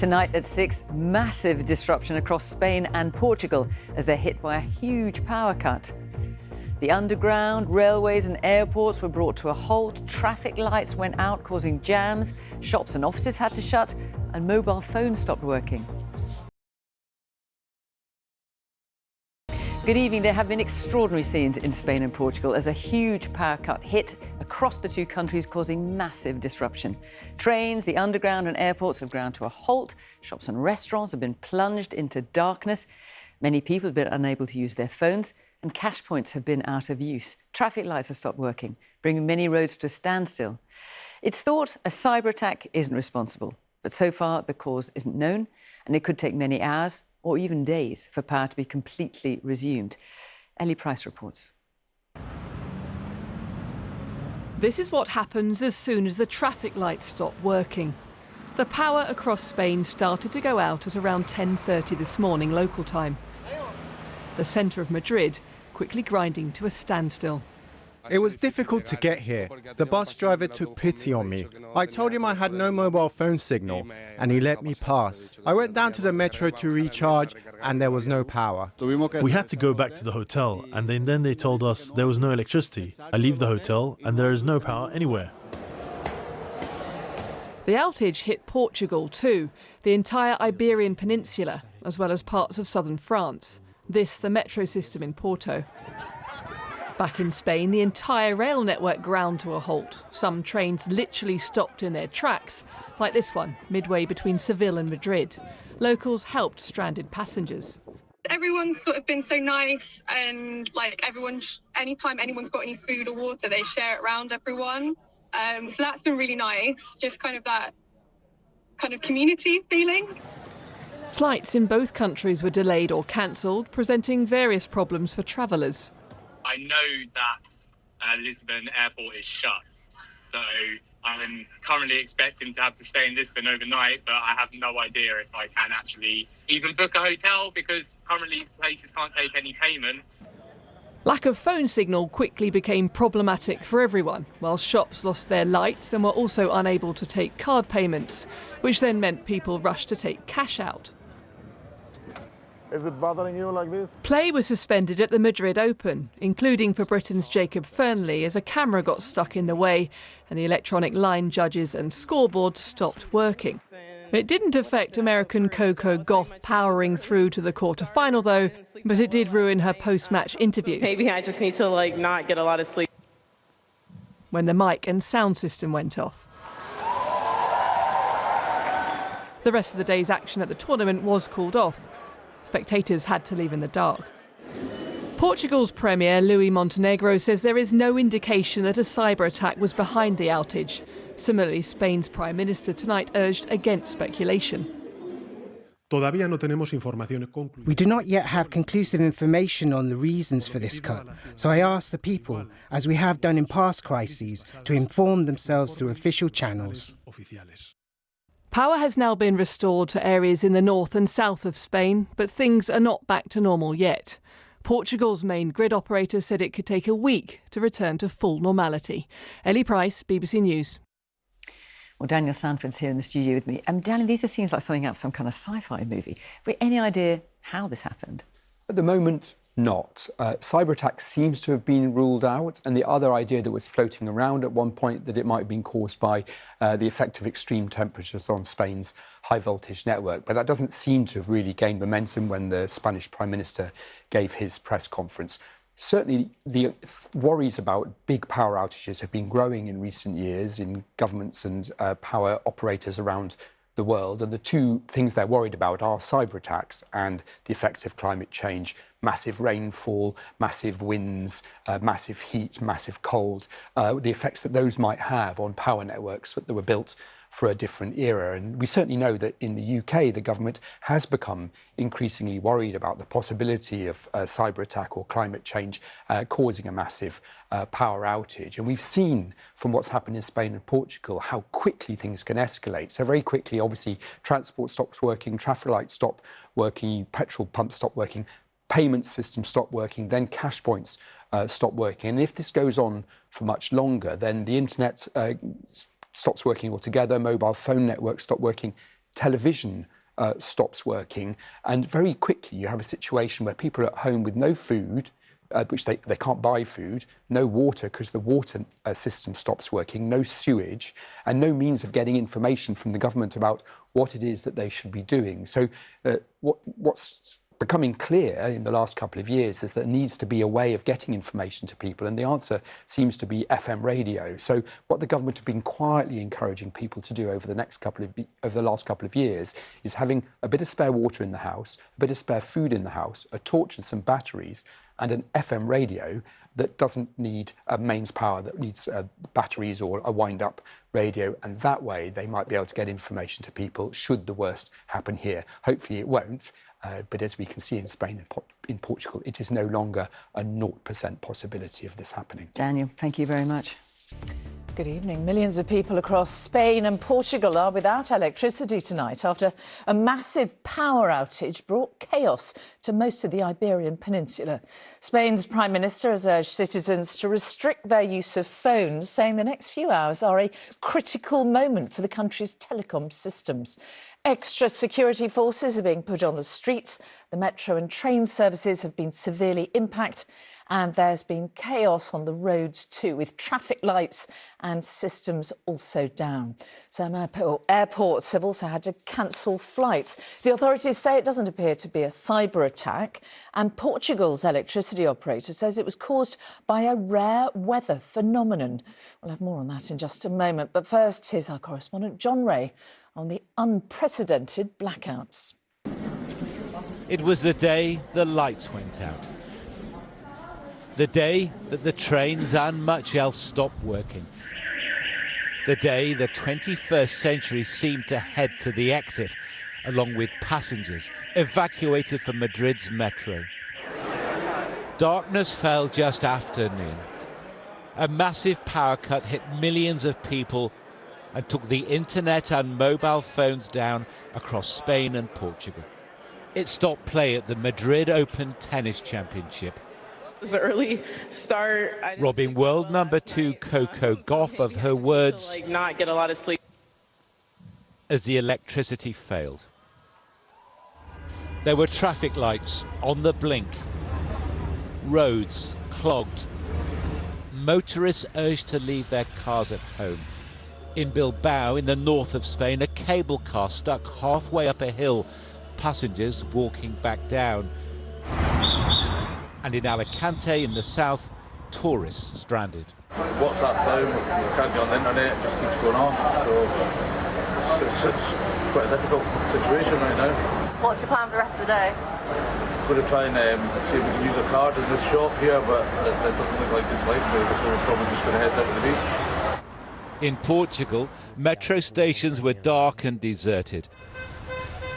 Tonight at 6, massive disruption across Spain and Portugal as they're hit by a huge power cut. The underground, railways and airports were brought to a halt, traffic lights went out causing jams, shops and offices had to shut and mobile phones stopped working. Good evening. There have been extraordinary scenes in Spain and Portugal as a huge power cut hit across the two countries, causing massive disruption. Trains, the underground and airports have ground to a halt. Shops and restaurants have been plunged into darkness. Many people have been unable to use their phones and cash points have been out of use. Traffic lights have stopped working, bringing many roads to a standstill. It's thought a cyber attack isn't responsible, but so far the cause isn't known and it could take many hours or even days for power to be completely resumed. Ellie Price reports. This is what happens as soon as the traffic lights stop working. The power across Spain started to go out at around 10:30 this morning local time. The centre of Madrid quickly grinding to a standstill. It was difficult to get here. The bus driver took pity on me. I told him I had no mobile phone signal and he let me pass. I went down to the metro to recharge and there was no power. We had to go back to the hotel and then they told us there was no electricity. I leave the hotel and there is no power anywhere. The outage hit Portugal too, the entire Iberian Peninsula, as well as parts of southern France. This, the metro system in Porto. Back in Spain, the entire rail network ground to a halt. Some trains literally stopped in their tracks, like this one, midway between Seville and Madrid. Locals helped stranded passengers. Everyone's sort of been so nice and anytime anyone's got any food or water, they share it around everyone. So that's been really nice, just kind of that kind of community feeling. Flights in both countries were delayed or cancelled, presenting various problems for travellers. I know that Lisbon airport is shut, so I'm currently expecting to have to stay in Lisbon overnight, but I have no idea if I can actually even book a hotel because currently places can't take any payment. Lack of phone signal quickly became problematic for everyone, while shops lost their lights and were also unable to take card payments, which then meant people rushed to take cash out. Is it bothering you like this? Play was suspended at the Madrid Open, including for Britain's Jacob Fernley, as a camera got stuck in the way and the electronic line judges and scoreboards stopped working. It didn't affect American Coco Gauff powering through to the quarter-final, though, but it did ruin her post-match interview. Maybe I just need to not get a lot of sleep. When the mic and sound system went off. The rest of the day's action at the tournament was called off. Spectators had to leave in the dark. Portugal's Premier, Luís Montenegro, says there is no indication that a cyber attack was behind the outage. Similarly, Spain's Prime Minister tonight urged against speculation. We do not yet have conclusive information on the reasons for this cut, so I ask the people, as we have done in past crises, to inform themselves through official channels. Power has now been restored to areas in the north and south of Spain, but things are not back to normal yet. Portugal's main grid operator said it could take a week to return to full normality. Ellie Price, BBC News. Well, Daniel Sanford's here in the studio with me. Daniel, these are scenes like something out of some kind of sci-fi movie. Have we any idea how this happened? At the moment, not. Cyber attack seems to have been ruled out, and the other idea that was floating around at one point that it might have been caused by the effect of extreme temperatures on Spain's high-voltage network. But that doesn't seem to have really gained momentum when the Spanish Prime Minister gave his press conference. Certainly, the worries about big power outages have been growing in recent years in governments and power operators around the world. And the two things they're worried about are cyber attacks and the effects of climate change. Massive rainfall, massive winds, massive heat, massive cold, the effects that those might have on power networks that were built for a different era. And we certainly know that in the UK, the government has become increasingly worried about the possibility of a cyber attack or climate change causing a massive power outage. And we've seen from what's happened in Spain and Portugal how quickly things can escalate. So very quickly, obviously, transport stops working, traffic lights stop working, petrol pumps stop working, payment systems stop working, then cash points stop working. And if this goes on for much longer, then the internet stops working altogether, mobile phone networks stop working, television stops working, and very quickly you have a situation where people are at home with no food, which they can't buy food, no water because the water system stops working, no sewage, and no means of getting information from the government about what it is that they should be doing. So what's becoming clear in the last couple of years is that there needs to be a way of getting information to people, and the answer seems to be FM radio. So what the government have been quietly encouraging people to do over the last couple of years is having a bit of spare water in the house, a bit of spare food in the house, a torch and some batteries, and an FM radio that doesn't need mains power, that needs batteries or a wind-up radio, and that way they might be able to get information to people should the worst happen here. Hopefully it won't, but as we can see in Spain and in Portugal, it is no longer a 0% possibility of this happening. Daniel, thank you very much. Good evening. Millions of people across Spain and Portugal are without electricity tonight after a massive power outage brought chaos to most of the Iberian Peninsula. Spain's Prime Minister has urged citizens to restrict their use of phones, saying the next few hours are a critical moment for the country's telecom systems. Extra security forces are being put on the streets. The metro and train services have been severely impacted, and there's been chaos on the roads too, with traffic lights and systems also down. Some airports have also had to cancel flights. The authorities say it doesn't appear to be a cyber attack, and Portugal's electricity operator says it was caused by a rare weather phenomenon. We'll have more on that in just a moment, but first, here's our correspondent John Ray on the unprecedented blackouts. It was the day the lights went out. The day that the trains and much else stopped working. The day the 21st century seemed to head to the exit, along with passengers evacuated from Madrid's metro. Darkness fell just after noon. A massive power cut hit millions of people and took the internet and mobile phones down across Spain and Portugal. It stopped play at the Madrid Open Tennis Championship. It was an early start. Robbing world number 2 Coco Gauff of her words, not get a lot of sleep, as the electricity failed. There were traffic lights on the blink, roads clogged, motorists urged to leave their cars at home. In Bilbao, in the north of Spain, a cable car stuck halfway up a hill, passengers walking back down. And in Alicante, in the south, tourists stranded. WhatsApp down, you can't get on the internet, it just keeps going off, so it's quite a difficult situation right now. What's your plan for the rest of the day? We're going to try and see if we can use a card in this shop here, but it doesn't look like it's likely, so we're probably just going to head down to the beach. In Portugal, metro stations were dark and deserted.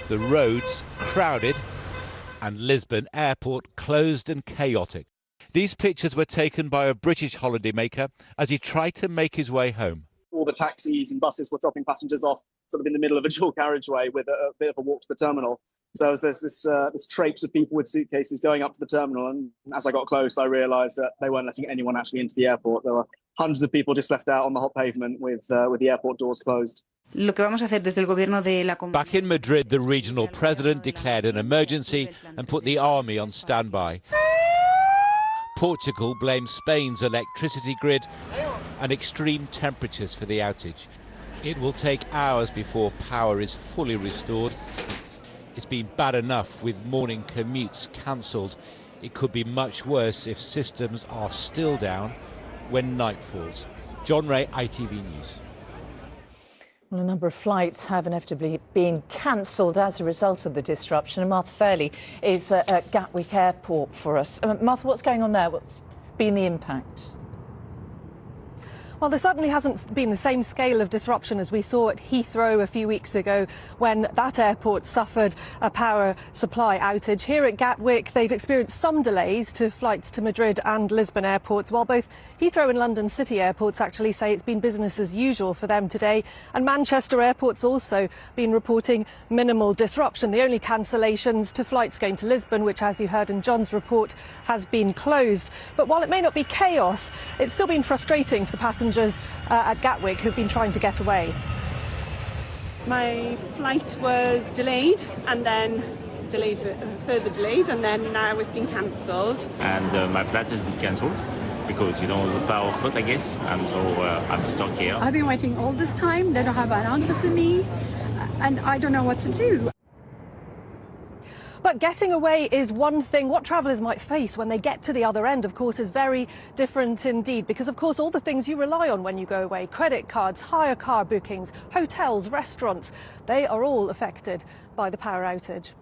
The roads crowded, and Lisbon airport closed and chaotic. These pictures were taken by a British holidaymaker as he tried to make his way home. All the taxis and buses were dropping passengers off sort of in the middle of a dual carriageway with a bit of a walk to the terminal. So there's this traipse of people with suitcases going up to the terminal, and as I got close, I realised that they weren't letting anyone actually into the airport. There were hundreds of people just left out on the hot pavement with the airport doors closed. Back in Madrid, the regional president declared an emergency and put the army on standby. Portugal blamed Spain's electricity grid and extreme temperatures for the outage. It will take hours before power is fully restored. It's been bad enough with morning commutes cancelled. It could be much worse if systems are still down when night falls. John Ray, ITV News. Well, a number of flights have inevitably been cancelled as a result of the disruption. And Martha Fairley is at Gatwick Airport for us. Martha, what's going on there? What's been the impact? Well, there certainly hasn't been the same scale of disruption as we saw at Heathrow a few weeks ago when that airport suffered a power supply outage. Here at Gatwick, they've experienced some delays to flights to Madrid and Lisbon airports, while both Heathrow and London City airports actually say it's been business as usual for them today. And Manchester airport's also been reporting minimal disruption. The only cancellations to flights going to Lisbon, which, as you heard in John's report, has been closed. But while it may not be chaos, it's still been frustrating for the passengers at Gatwick who've been trying to get away. My flight was delayed and then further delayed, and then now it's been cancelled. And my flight has been cancelled because, you know, the power cut, I guess, and so I'm stuck here. I've been waiting all this time. They don't have an answer for me, and I don't know what to do. But getting away is one thing. What travellers might face when they get to the other end, of course, is very different indeed. Because, of course, all the things you rely on when you go away, credit cards, hire car bookings, hotels, restaurants, they are all affected by the power outage.